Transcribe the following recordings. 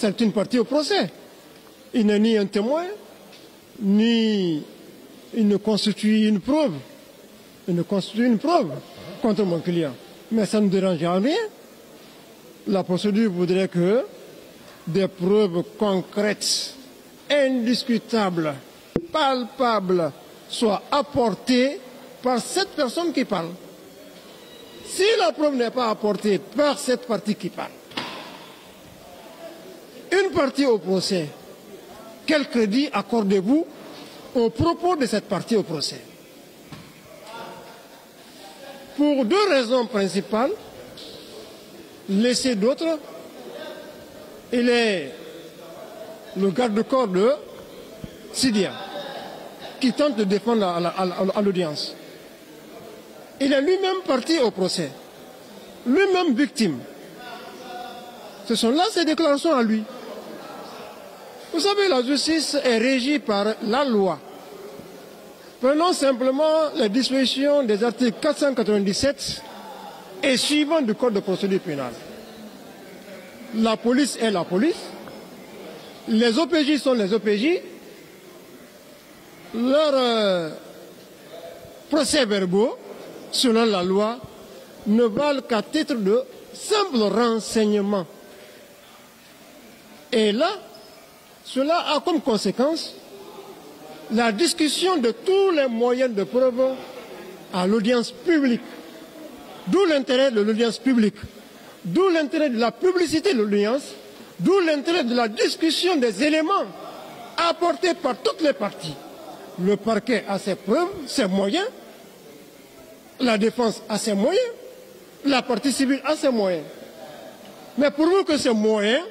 c'est une partie au procès. Il n'est ni un témoin, ni il ne constitue une preuve. Il ne constitue une preuve contre mon client. Mais ça ne dérange en rien. La procédure voudrait que des preuves concrètes, indiscutables, palpables, soient apportées par cette personne qui parle. Si la preuve n'est pas apportée par cette partie qui parle, une partie au procès, quel crédit accordez-vous aux propos de cette partie au procès? Pour deux raisons principales. Laisser d'autres, il est le garde-corps de Sidia qui tente de défendre à l'audience. Il est lui-même parti au procès, lui-même victime. Ce sont là ses déclarations à lui. Vous savez, la justice est régie par la loi. Prenons simplement les dispositions des articles 497 et suivant du code de procédure pénale. La police est la police, les OPJ sont les OPJ, leurs procès-verbaux, selon la loi, ne valent qu'à titre de simple renseignement. Et là, cela a comme conséquence la discussion de tous les moyens de preuve à l'audience publique. D'où l'intérêt de l'audience publique, d'où l'intérêt de la publicité de l'audience, d'où l'intérêt de la discussion des éléments apportés par toutes les parties. Le parquet a ses preuves, ses moyens, la défense a ses moyens, la partie civile a ses moyens. Mais pour nous que ces moyens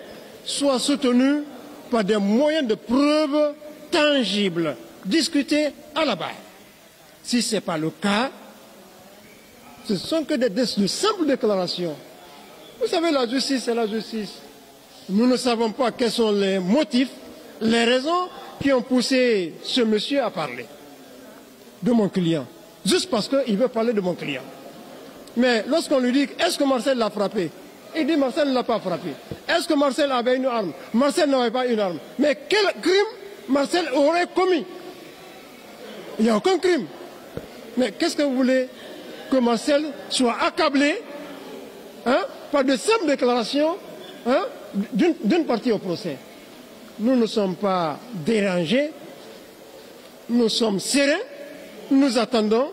soient soutenus par des moyens de preuve tangibles, discutés à la barre. Si ce n'est pas le cas, ce ne sont que de simples déclarations. Vous savez, la justice, c'est la justice. Nous ne savons pas quels sont les motifs, les raisons qui ont poussé ce monsieur à parler de mon client. Juste parce qu'il veut parler de mon client. Mais lorsqu'on lui dit, est-ce que Marcel l'a frappé? Il dit, Marcel ne l'a pas frappé. Est-ce que Marcel avait une arme? Marcel n'avait pas une arme. Mais quel crime Marcel aurait commis? Il n'y a aucun crime. Mais qu'est-ce que vous voulez? Que Marcel soit accablé par de simples déclarations d'une partie au procès. Nous ne sommes pas dérangés, nous sommes sereins, nous attendons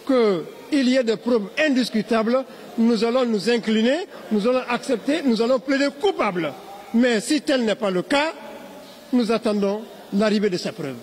qu'il y ait des preuves indiscutables, nous allons nous incliner, nous allons accepter, nous allons plaider coupable. Mais si tel n'est pas le cas, nous attendons l'arrivée de ces preuves.